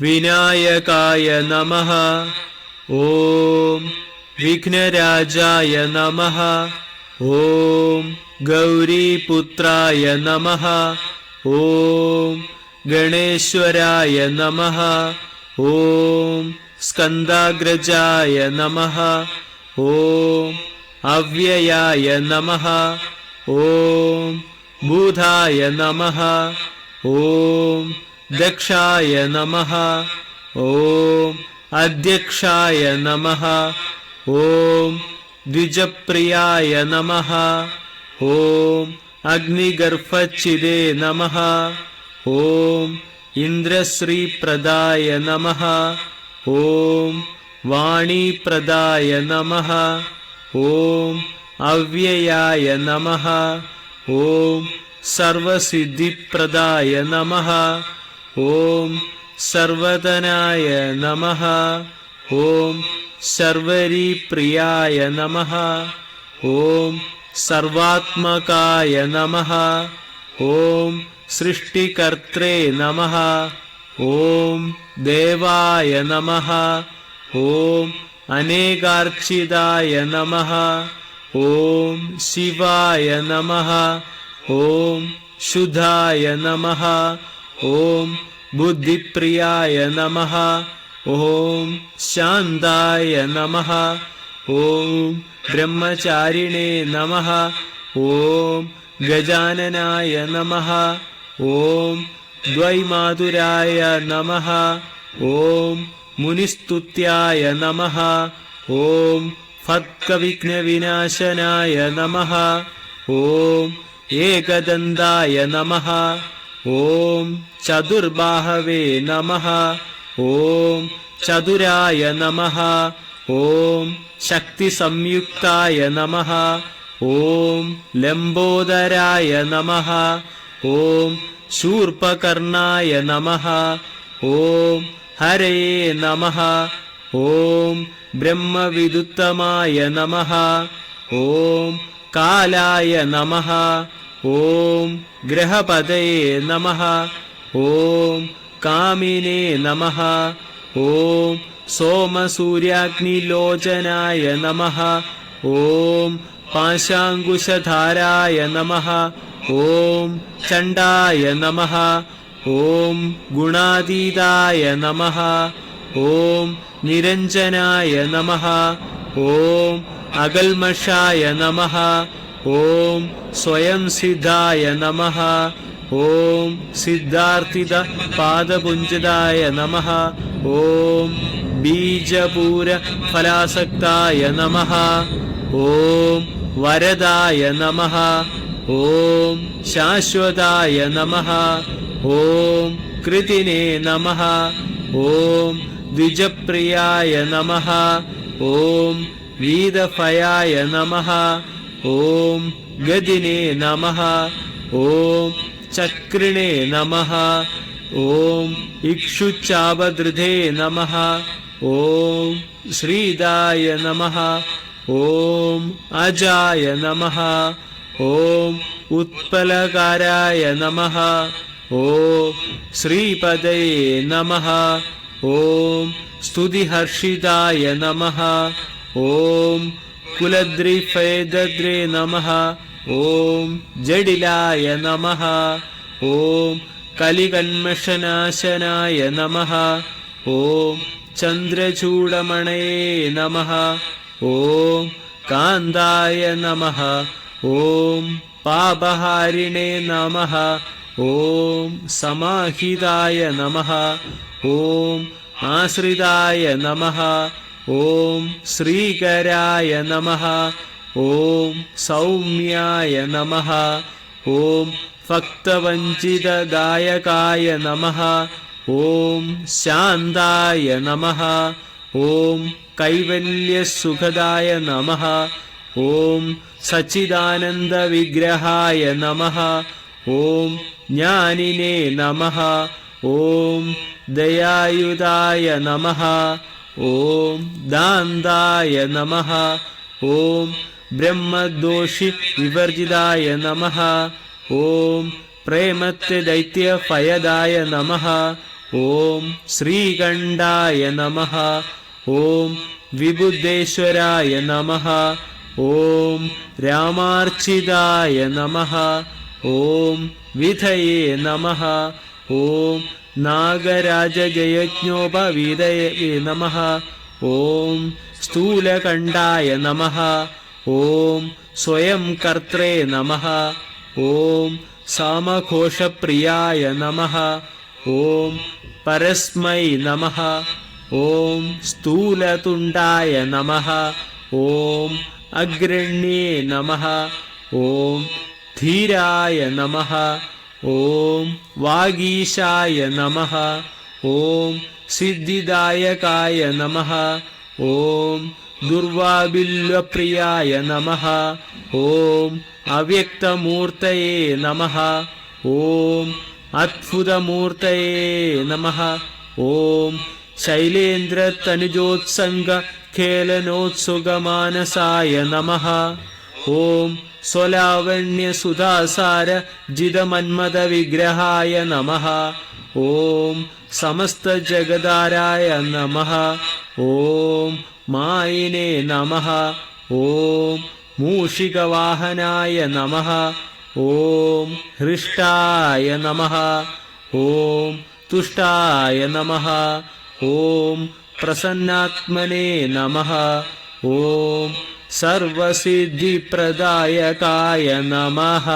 വിനായകായ നമഃ. ഓം വിഘ്നരാജായ നമഃ. ഓം ഗൗരീപുത്രായ നമഃ. ഓം ഗണേശ്വരായ നമഃ. ഓം സ്കന്ദാഗ്രജായ നമഃ. ഓം അവ്യയായ നമഃ. ഓം ബുധായ നമഃ. ഓം ദക്ഷായ നമഃ. ഓം അധ്യക്ഷായ നമഃ. ഓം ദ്വിജപ്രിയായ നമഃ. ഓം അഗ്നിഗർഭച്ഛിദേ നമഃ. ഓം ഇന്ദ്രശ്രീപ്രദായ നമഃ. ഓം വാണീപ്രദായ നമഃ. ഓം അവ്യയായ നമഃ. ഓം സർവസിദ്ധിപ്രദായ നമഃ. ഓം സർവതനായ നമഃ. ഓം ശർവരീപ്രിയായ നമഃ. ഓം സർവാത്മകായ നമഃ. ഓം സൃഷ്ടികർത്രേ നമഃ. ഓം ദേവായ നമഃ. ഓം അനേകാർച്ചിതായ നമഃ. ഓം ശിവായ നമഃ. ഓം ശുദ്ധായ നമഃ. ഓം ബുദ്ധിപ്രിയായ നമഃ. ഓം ശാന്തായ നമഃ. ഓം ബ്രഹ്മചാരിണേ നമഃ. ഓം ഗജാനനായ നമഃ. ഓം ദ്വൈമാതുരായ നമഃ. ഓം മുനിസ്തുത്യായ നമഃ. ഓം ഫത്കവിഘ്നവിനാശനായ നമഃ. ഓം ഏകദന്തായ നമഃ. ഓം ചതുർബാഹവേ നമഃ. ഓം ചതുരായ നമഃ. ഓം ശക്തിസംയുക്തായ നമഃ. ഓം ലംബോദരായ നമഃ. ഓം ശൂർപകർണായ നമഃ. ഓം ഹരയേ നമഃ. ഓം ബ്രഹ്മവിദുത്തമായ നമഃ. ഓം കാലായ നമഃ. ഓം ഗ്രഹപതയേ നമഃ. ഓം കാമിനേ നമഃ. ഓം സോമസൂര്യാഗ്നിലോചനായ നമഃ. ഓം പാശാങ്കുശധാരായ നമഃ. ഓം ചണ്ഡായ നമഃ. ഓം ഗുണാതീതായ നമഃ. ഓം നിരഞ്ജനായ നമഃ. ഓം അകൽമഷായ നമഃ. ഓം സ്വയം സിദ്ധായ നമഃ. ഓം സിദ്ധാർത്ഥിത പാദപുഞ്ചതായ നമഃ. ഓം ബീജപൂര ഫലാസക്തായ നമഃ. ഓം വരദായ നമഃ. ഓം ശാശ്വതായ നമഃ. ഓം കൃതിനേ നമഃ. ഓം ദ്വിജപ്രിയായ നമഃ. ഓം വീതഫയായ നമഃ. ഓം ഗദിനേ നമഃ. ഓം ചക്രിണേ നമഃ. ഓം ഇക്ഷുച്ചാപധൃതേ നമഃ. ഓം ശ്രീദായ നമഃ. ഓം അജായ നമഃ. ഓം ഉത്പലകാരായ നമഃ. ഓം ശ്രീപദയേ നമഃ. ഓം സ്തുതിഹർഷിതായ നമഃ. ഓം കുലദ്രിഫേദദ്രേ നമഃ. ഓം ജഡിലായ നമഃ. ഓം കലികന്മഷനാശനായ നമഃ. ഓം ചന്ദ്രചൂഡമണയേ നമഃ. ഓം കാന്തായ നമഃ. ഓം പാപഹാരിണേ നമഃ. ഓം സമാഹിതായ നമഃ. ഓം ആശ്രിതായ നമഃ. ഓം ശ്രീകരായ നമഃ. ഓം സൗമ്യായ നമഃ. ഓം ഭക്തവഞ്ചിതദായകായ നമഃ. ഓം ശാന്തായ നമഃ. ഓം കൈവല്യസുഖദായ നമഃ. ഓം സച്ചിദാനന്ദവിഗ്രഹായ നമഃ. ഓം ജ്ഞാനിനേ നമഃ. ഓം ദയായുധായ നമഃ. ഓം ദാന്തായ നമഃ. ഓം ബ്രഹ്മദോഷി വിവർജിതായ നമഃ. ഓം പ്രേമത്തെ ദൈത്യഫയദായ നമഃ. ഓം ശ്രീകണ്ഠായ നമഃ. ഓം വിബുദ്ധേശ്വരായ നമഃ. ഓം രാമാർച്ചിതായ നമഃ. ഓം വിധയേ നമഃ. ഓം നാഗരാജഗയജ്ഞോപവീതയേ നമഃ. ഓം സ്ഥൂലകണ്ഠായ നമഃ. ഓം സ്വയം കർത്രേ നമഃ. ഓം സാമഘോഷപ്രിയായ നമഃ. ഓം പരസ്മൈ നമഃ. ഓം സ്ഥൂലതുണ്ഡായ നമഃ. ഓം അഗ്രണ്യേ നമഃ. ഓം ധീരായ നമഃ. ഓം വാഗീശായ നമഃ. ഓം സിദ്ധിദായകായ നമഃ. ഓം ദുർവാബില്വപ്രിയായ നമഃ. ഓം അവ്യക്തമൂർത്തയേ നമഃ. ഓം അദ്ഭുതമൂർത്തയേ നമഃ. ഓം ശൈലേന്ദ്രതനുജോത്സംഗ ഖേലനോത്സുകമാനസായ നമഃ. ഓം സ്വലാവണ്യസുധാസാര ജിതമന്മദവിഗ്രഹായ നമഃ. ഓം സമസ്തജഗദാരായ നമഃ. ഓം മായിനേ നമഃ. ഓം മൂഷികവാഹനായ നമഃ. ഓം ഹൃഷ്ടായ നമഃ. ഓം തുഷ്ടായ നമഃ. ഓം പ്രസന്നാത്മനേ നമഃ. ഓം സർവസിദ്ധിപ്രദായകായ നമഃ.